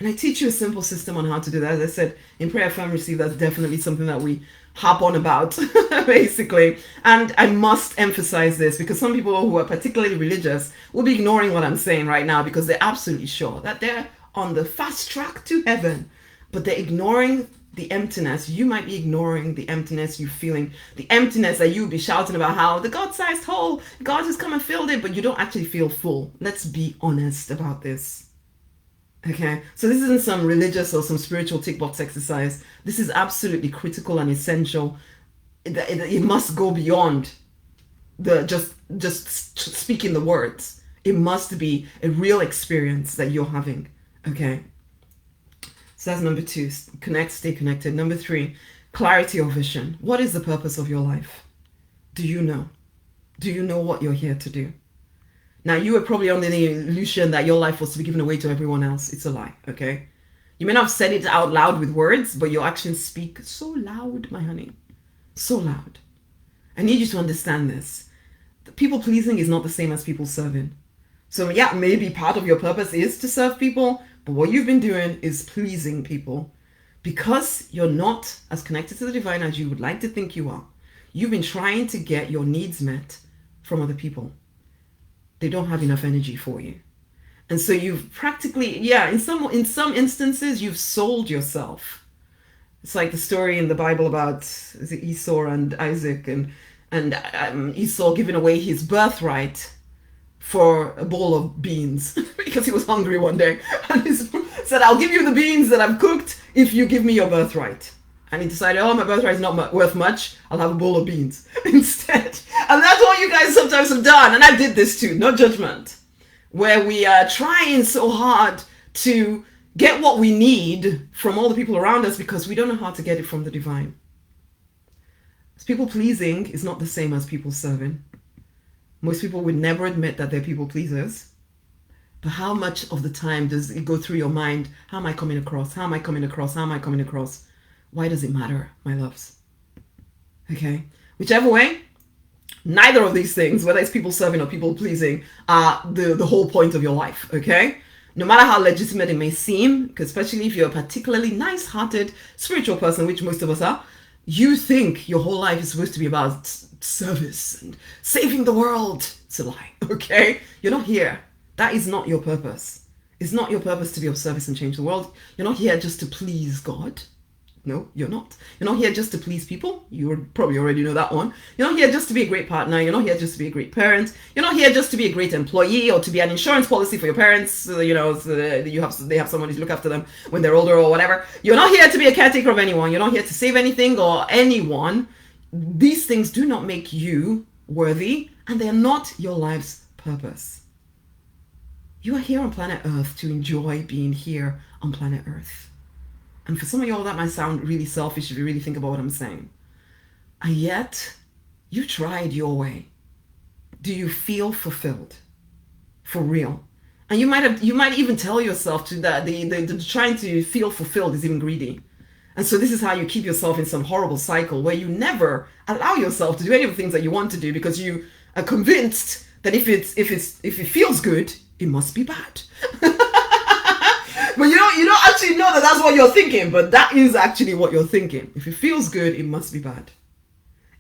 And I teach you a simple system on how to do that. As I said, in Pray, Affirm, Receive, that's definitely something that we hop on about, basically. And I must emphasize this, because some people who are particularly religious will be ignoring what I'm saying right now, because they're absolutely sure that they're on the fast track to heaven, but they're ignoring the emptiness. You might be ignoring the emptiness you're feeling, the emptiness that you'll be shouting about how the God-sized hole, God has come and filled it, but you don't actually feel full. Let's be honest about this. Okay, so this isn't some religious or some spiritual tick box exercise. This is absolutely critical and essential. It must go beyond the just speaking the words. It must be a real experience that you're having. Okay, so that's number 2. Connect, stay connected. Number 3, clarity or vision. What is the purpose of your life? Do you know? Do you know what you're here to do? Now, you were probably under the illusion that your life was to be given away to everyone else. It's a lie, okay? You may not have said it out loud with words, but your actions speak so loud, my honey. So loud. I need you to understand this. People pleasing is not the same as people serving. So yeah, maybe part of your purpose is to serve people, but what you've been doing is pleasing people. Because you're not as connected to the divine as you would like to think you are. You've been trying to get your needs met from other people. They don't have enough energy for you. And so you've practically, in some instances, you've sold yourself. It's like the story in the Bible about is it Esau and Isaac, and Esau giving away his birthright for a bowl of beans because he was hungry one day, and he said, "I'll give you the beans that I've cooked if you give me your birthright." And he decided, "Oh, my birthright is not worth much. I'll have a bowl of beans instead." And that's what you guys sometimes have done, and I did this too. No judgment, where we are trying so hard to get what we need from all the people around us because we don't know how to get it from the divine. People pleasing is not the same as people serving. Most people would never admit that they're people pleasers. But how much of the time does it go through your mind? How am I coming across? How am I coming across? How am I coming across? Why does it matter, my loves? Okay? Whichever way, neither of these things, whether it's people serving or people pleasing, are the whole point of your life. Okay? No matter how legitimate it may seem, because especially if you're a particularly nice-hearted spiritual person, which most of us are, you think your whole life is supposed to be about service and saving the world. It's a lie, okay? You're not here. That is not your purpose. It's not your purpose to be of service and change the world. You're not here just to please God. No, you're not. You're not here just to please people. You probably already know that one. You're not here just to be a great partner. You're not here just to be a great parent. You're not here just to be a great employee or to be an insurance policy for your parents. So they have somebody to look after them when they're older or whatever. You're not here to be a caretaker of anyone. You're not here to save anything or anyone. These things do not make you worthy, and they are not your life's purpose. You are here on planet Earth to enjoy being here on planet Earth. And for some of y'all, that might sound really selfish if you really think about what I'm saying. And yet, you tried your way. Do you feel fulfilled? For real? And you might even tell yourself that the trying to feel fulfilled is even greedy. And so this is how you keep yourself in some horrible cycle where you never allow yourself to do any of the things that you want to do because you are convinced that if it feels good, it must be bad. But you don't actually know that that's what you're thinking, but that is actually what you're thinking. If it feels good, it must be bad.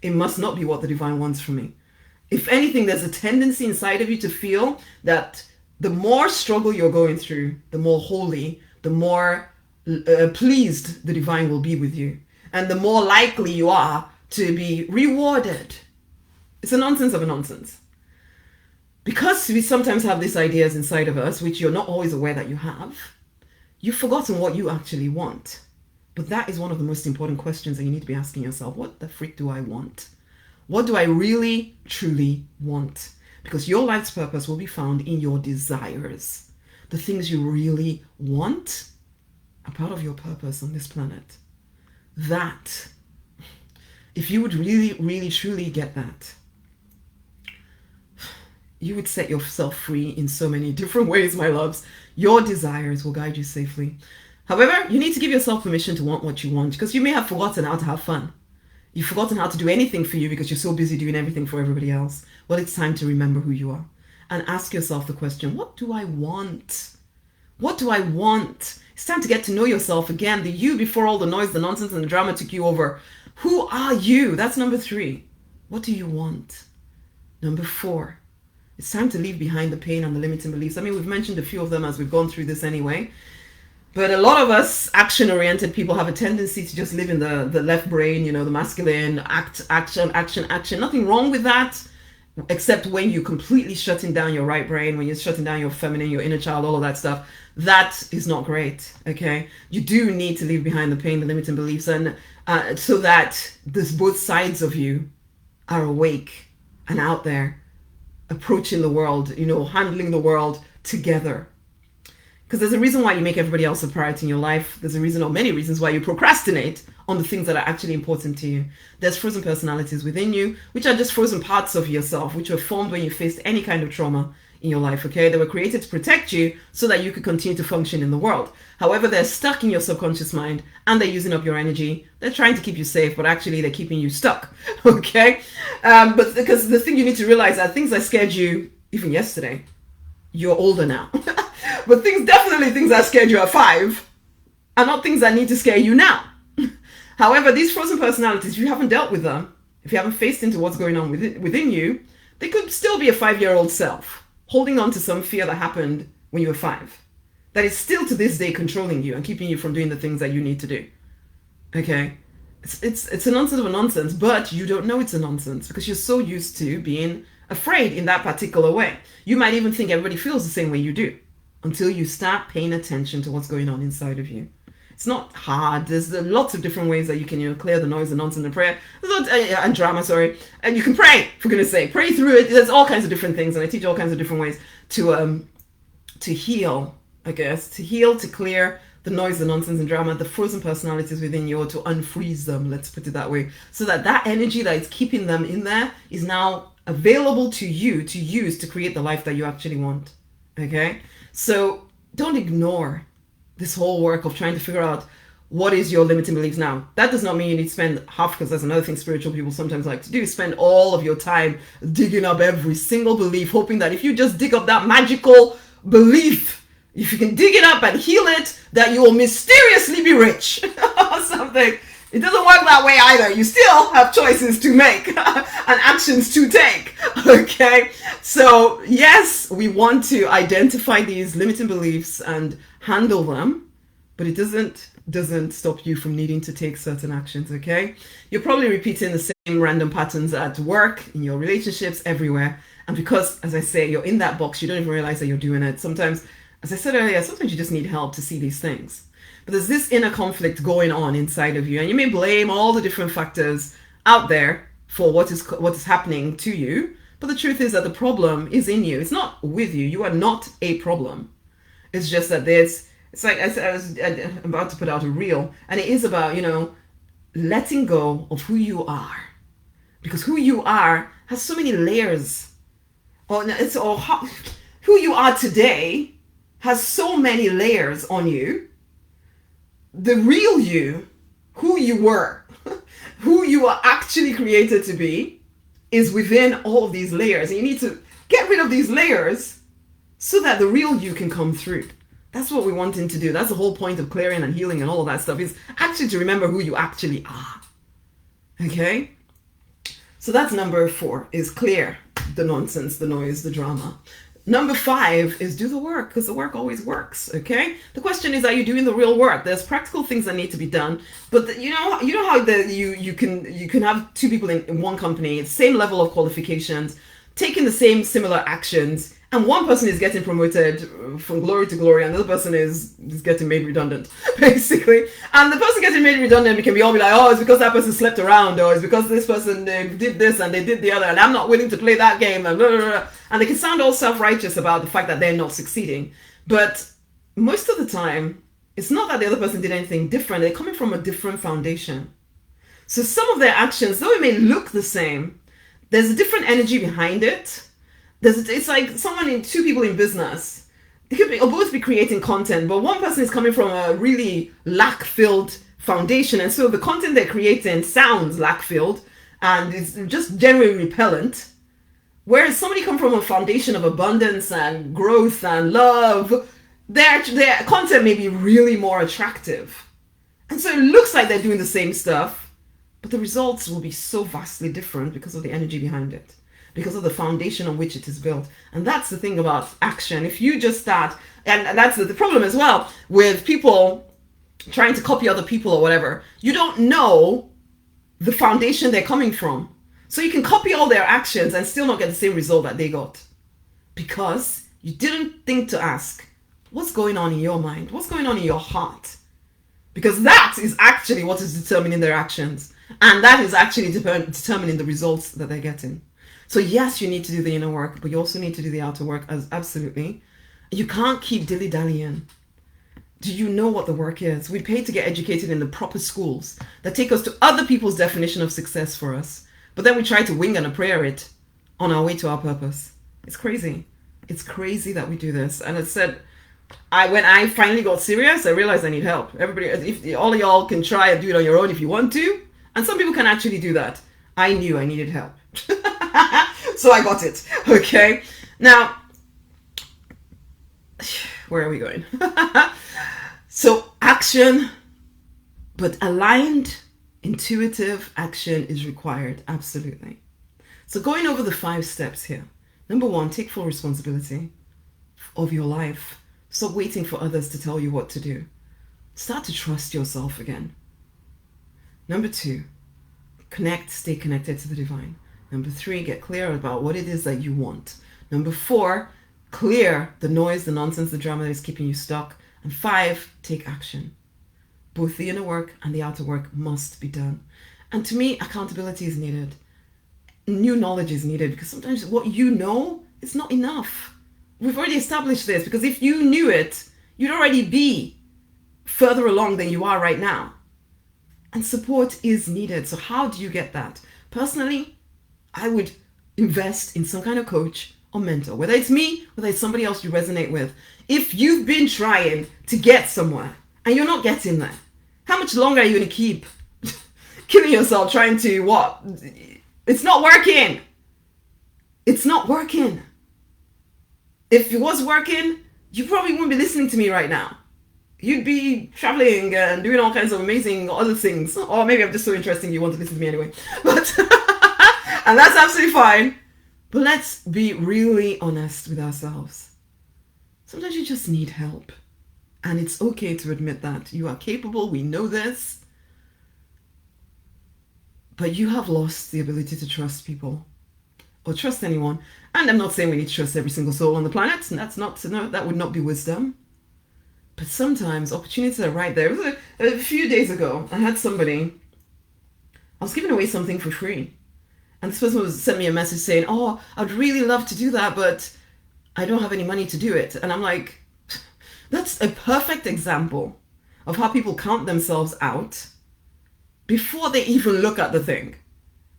It must not be what the divine wants from me. If anything, there's a tendency inside of you to feel that the more struggle you're going through, the more holy, the more pleased the divine will be with you. And the more likely you are to be rewarded. It's a nonsense of a nonsense. Because we sometimes have these ideas inside of us, which you're not always aware that you have, you've forgotten what you actually want. But that is one of the most important questions that you need to be asking yourself. What the freak do I want? What do I really, truly want? Because your life's purpose will be found in your desires. The things you really want are part of your purpose on this planet. That, if you would really, really, truly get that, you would set yourself free in so many different ways, my loves. Your desires will guide you safely. However, you need to give yourself permission to want what you want because you may have forgotten how to have fun. You've forgotten how to do anything for you because you're so busy doing everything for everybody else. Well, it's time to remember who you are and ask yourself the question, what do I want? What do I want? It's time to get to know yourself again. The you before all the noise, the nonsense, and the drama took you over. Who are you? That's number 3. What do you want? Number 4. It's time to leave behind the pain and the limiting beliefs. I mean, we've mentioned a few of them as we've gone through this anyway. But a lot of us action-oriented people have a tendency to just live in the left brain, the masculine, action. Nothing wrong with that, except when you're completely shutting down your right brain, when you're shutting down your feminine, your inner child, all of that stuff. That is not great, okay? You do need to leave behind the pain, the limiting beliefs, and so that both sides of you are awake and out there, approaching the world, handling the world together. Because there's a reason why you make everybody else a priority in your life. There's a reason or many reasons why you procrastinate on the things that are actually important to you. There's frozen personalities within you, which are just frozen parts of yourself, which were formed when you faced any kind of trauma in your life, okay? They were created to protect you so that you could continue to function in the world. However, they're stuck in your subconscious mind and they're using up your energy. They're trying to keep you safe, but actually they're keeping you stuck, okay? But because the thing you need to realize are things that scared you even yesterday. You're older now. But things that scared you at 5 are not things that need to scare you now. However, these frozen personalities, if you haven't dealt with them, if you haven't faced into what's going on within you, they could still be a 5-year-old self holding on to some fear that happened when you were 5. That is still to this day controlling you and keeping you from doing the things that you need to do. Okay? It's a nonsense of a nonsense, but you don't know it's a nonsense because you're so used to being afraid in that particular way. You might even think everybody feels the same way you do until you start paying attention to what's going on inside of you. It's not hard. There's lots of different ways that you can clear the noise and nonsense and prayer and drama. Sorry, and you can pray, for goodness sake, pray through it. There's all kinds of different things, and I teach all kinds of different ways to heal. I guess to heal, to clear the noise, the nonsense and drama, the frozen personalities within you, or to unfreeze them. Let's put it that way, so that energy that is keeping them in there is now available to you to use to create the life that you actually want. Okay, so don't ignore this whole work of trying to figure out what is your limiting beliefs now. That does not mean you need to spend half, because that's another thing spiritual people sometimes like to do, spend all of your time digging up every single belief, hoping that if you just dig up that magical belief, if you can dig it up and heal it, that you will mysteriously be rich or something. It doesn't work that way either. You still have choices to make and actions to take. Okay? So, yes, we want to identify these limiting beliefs and handle them, but it doesn't stop you from needing to take certain actions, okay? You're probably repeating the same random patterns at work, in your relationships, everywhere. And because, as I say, you're in that box, you don't even realize that you're doing it. Sometimes, as I said earlier, sometimes you just need help to see these things. But there's this inner conflict going on inside of you, and you may blame all the different factors out there for what is happening to you. But the truth is that the problem is in you. It's not with you. You are not a problem. It's just that it's like I'm about to put out a reel, and it is about, letting go of who you are. Because who you are has so many layers. Who you are today has so many layers on you. The real you, who you were, who you are actually created to be, is within all of these layers. And you need to get rid of these layers so that the real you can come through. That's what we're wanting to do. That's the whole point of clearing and healing and all of that stuff, is actually to remember who you actually are. Okay? So that's number 4, is clear the nonsense, the noise, the drama. Number 5 is do the work, because the work always works, okay? The question is, are you doing the real work? There's practical things that need to be done, but you know how you can have 2 people in one company, same level of qualifications, taking the same similar actions, and one person is getting promoted from glory to glory, and the other person is getting made redundant, basically. And the person getting made redundant can be all be like, oh, it's because that person slept around, or it's because this person did this and they did the other, and I'm not willing to play that game, and blah, blah, blah. And they can sound all self-righteous about the fact that they're not succeeding. But most of the time, it's not that the other person did anything different. They're coming from a different foundation. So some of their actions, though it may look the same, there's a different energy behind it. It's like 2 people in business. They could both be creating content, but one person is coming from a really lack-filled foundation, and so the content they're creating sounds lack-filled and it's just generally repellent. Whereas somebody come from a foundation of abundance and growth and love, their content may be really more attractive. And so it looks like they're doing the same stuff, but the results will be so vastly different because of the energy behind it, because of the foundation on which it is built. And that's the thing about action. If you just start, and that's the problem as well with people trying to copy other people or whatever, you don't know the foundation they're coming from. So you can copy all their actions and still not get the same result that they got, because you didn't think to ask, what's going on in your mind? What's going on in your heart? Because that is actually what is determining their actions. And that is actually determining the results that they're getting. So yes, you need to do the inner work, but you also need to do the outer work, absolutely. You can't keep dilly-dallying. Do you know what the work is? We pay to get educated in the proper schools that take us to other people's definition of success for us. But then we try to wing and a prayer it on our way to our purpose. It's crazy. It's crazy that we do this. And it said, when I finally got serious, I realized I need help. Everybody, if all of y'all can try and do it on your own if you want to. And some people can actually do that. I knew I needed help. So I got it. Okay. Now, where are we going? So action, but aligned, intuitive action is required. Absolutely. So going over the 5 steps here. Number 1, take full responsibility of your life. Stop waiting for others to tell you what to do. Start to trust yourself again. Number 2, stay connected to the divine. Number 3, get clear about what it is that you want. Number 4, clear the noise, the nonsense, the drama that is keeping you stuck. And 5, take action. Both the inner work and the outer work must be done. And to me, accountability is needed. New knowledge is needed, because sometimes what you know is not enough. We've already established this, because if you knew it, you'd already be further along than you are right now. And support is needed. So how do you get that? Personally, I would invest in some kind of coach or mentor, whether it's me, whether it's somebody else you resonate with. If you've been trying to get somewhere and you're not getting there, how much longer are you going to keep killing yourself trying to what? It's not working. It's not working. If it was working, you probably wouldn't be listening to me right now. You'd be traveling and doing all kinds of amazing other things. Or maybe I'm just so interesting you want to listen to me anyway. But and that's absolutely fine. But let's be really honest with ourselves. Sometimes you just need help. And it's okay to admit that. You are capable. We know this. But you have lost the ability to trust people or trust anyone. And I'm not saying we need to trust every single soul on the planet. That's not, no, that would not be wisdom. But sometimes opportunities are right there. It was a few days ago, I had somebody, I was giving away something for free. And this person sent me a message saying, oh, I'd really love to do that, but I don't have any money to do it. And I'm like, that's a perfect example of how people count themselves out before they even look at the thing.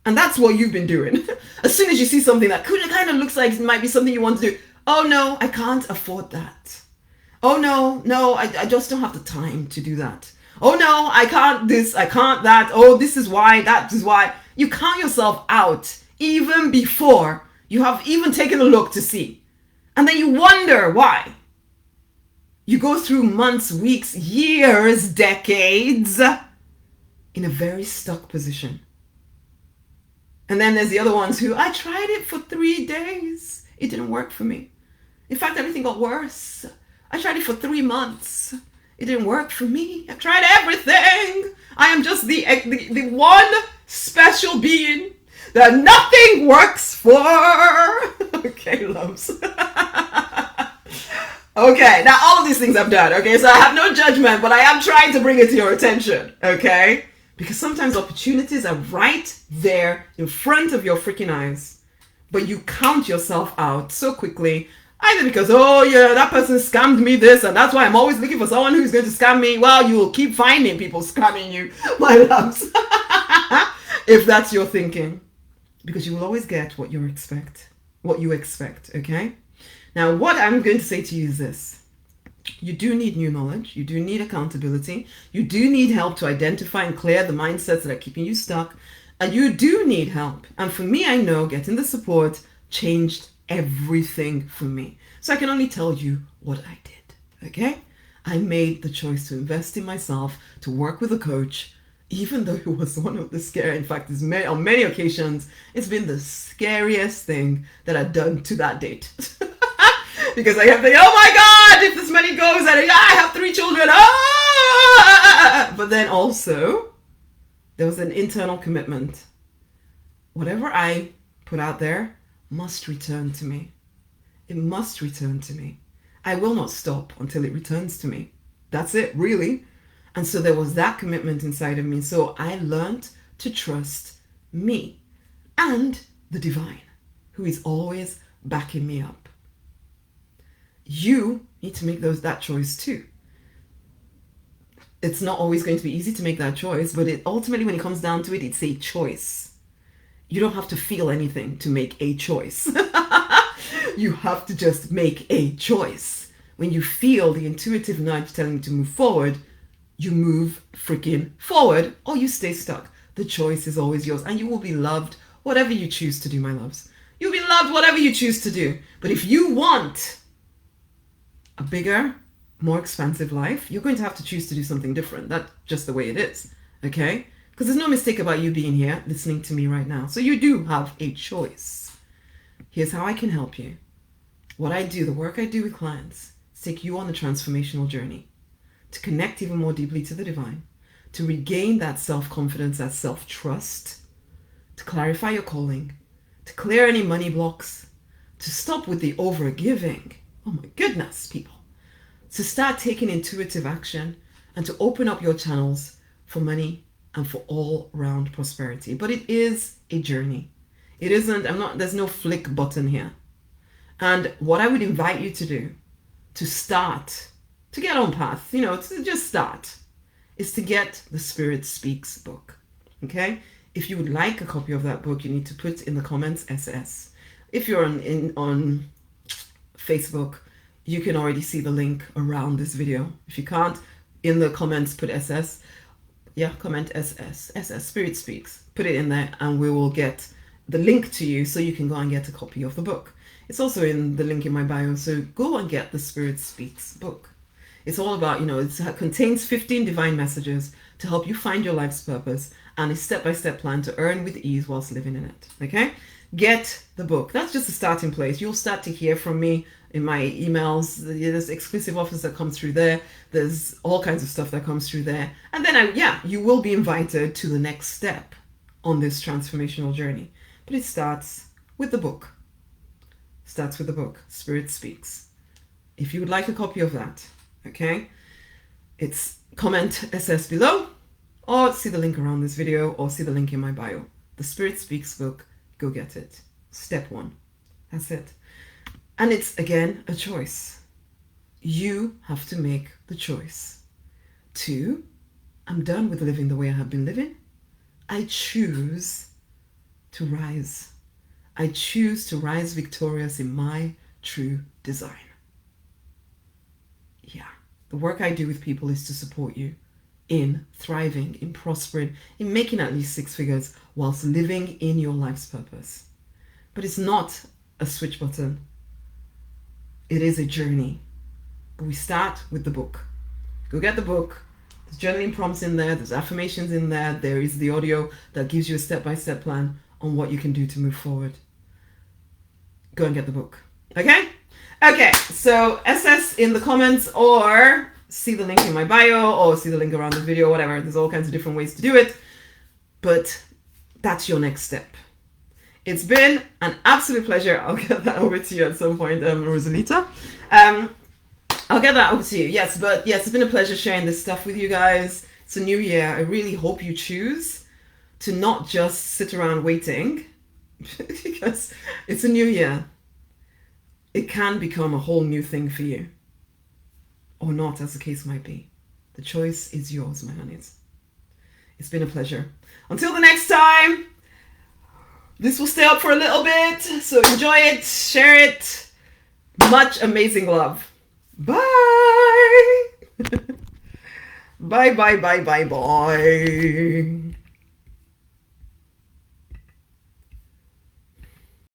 And that's what you've been doing. As soon as you see something that kind of looks like it might be something you want to do, oh no, I can't afford that. Oh no, I just don't have the time to do that. Oh no, I can't this, I can't that. Oh, this is why, that is why. You count yourself out even before you have even taken a look to see. And then you wonder why. You go through months, weeks, years, decades in a very stuck position. And then there's the other ones who, I tried it for 3 days. It didn't work for me. In fact, everything got worse. I tried it for 3 months. It didn't work for me. I tried everything. I am just the one special being that nothing works for. Okay, loves. Okay, now all of these things I've done, okay? So I have no judgment, but I am trying to bring it to your attention, okay? Because sometimes opportunities are right there in front of your freaking eyes, but you count yourself out so quickly. Either because, oh yeah, that person scammed me this, and that's why I'm always looking for someone who's going to scam me. Well, you will keep finding people scamming you, my loves. If that's your thinking. Because you will always get what you expect, okay? Now, what I'm going to say to you is this. You do need new knowledge. You do need accountability. You do need help to identify and clear the mindsets that are keeping you stuck. And you do need help. And for me, I know getting the support changed everything for me. So I can only tell you what I did, okay? I made the choice to invest in myself, to work with a coach, even though it was one of the scary, in fact, on many occasions, it's been the scariest thing that I've done to that date. Because I kept thinking, oh my God, if this money goes, and I have 3 children. Ah! But then also, there was an internal commitment. Whatever I put out there must return to me. It must return to me. I will not stop until it returns to me. That's it, really. And so there was that commitment inside of me. So I learned to trust me and the divine, who is always backing me up. You need to make that choice too. It's not always going to be easy to make that choice, but ultimately, when it comes down to it, it's a choice. You don't have to feel anything to make a choice. You have to just make a choice. When you feel the intuitive nudge telling you to move forward, you move freaking forward, or you stay stuck. The choice is always yours, and you will be loved whatever you choose to do, my loves. You'll be loved whatever you choose to do. But if you want a bigger, more expansive life, you're going to have to choose to do something different. That's just the way it is, okay? Because there's no mistake about you being here listening to me right now. So you do have a choice. Here's how I can help you. What I do, the work I do with clients, is take you on a transformational journey to connect even more deeply to the divine, to regain that self-confidence, that self-trust, to clarify your calling, to clear any money blocks, to stop with the overgiving. Oh my goodness, people. To start taking intuitive action and to open up your channels for money and for all-round prosperity. But it is a journey. It isn't, there's no flick button here. And what I would invite you to do, to start, to get on path, to just start, is to get the Spirit Speaks book. Okay? If you would like a copy of that book, you need to put in the comments SS. If you're on Facebook, you can already see the link around this video. If you can't, in the comments, put SS. Yeah, comment SS. Spirit Speaks. Put it in there and we will get the link to you so you can go and get a copy of the book. It's also in the link in my bio, so go and get the Spirit Speaks book. It's all about, it contains 15 divine messages to help you find your life's purpose and a step-by-step plan to earn with ease whilst living in it. Okay? Get the book. That's just a starting place. You'll start to hear from me in my emails. There's exclusive offers that come through there. There's all kinds of stuff that comes through there. And then, you will be invited to the next step on this transformational journey. But it starts with the book. Starts with the book, Spirit Speaks. If you would like a copy of that, okay, it's comment SS below, or see the link around this video, or see the link in my bio. The Spirit Speaks book, go get it. Step 1. That's it. And it's, again, a choice. You have to make the choice. 2, I'm done with living the way I have been living. I choose to rise. I choose to rise victorious in my true design. Yeah. The work I do with people is to support you in thriving, in prospering, in making at least 6 figures whilst living in your life's purpose. But it's not a switch button. It is a journey. But we start with the book. Go get the book. There's journaling prompts in there. There's affirmations in there. There is the audio that gives you a step-by-step plan on what you can do to move forward. Go and get the book. Okay? Okay, so SS in the comments, or see the link in my bio, or see the link around the video, whatever. There's all kinds of different ways to do it. But that's your next step. It's been an absolute pleasure. I'll get that over to you at some point, Rosalita. I'll get that over to you. Yes, it's been a pleasure sharing this stuff with you guys. It's a new year. I really hope you choose to not just sit around waiting, because it's a new year. It can become a whole new thing for you. Or not, as the case might be. The choice is yours, my honeys. It's been a pleasure. Until the next time, this will stay up for a little bit, so enjoy it, share it. Much amazing love. Bye. Bye.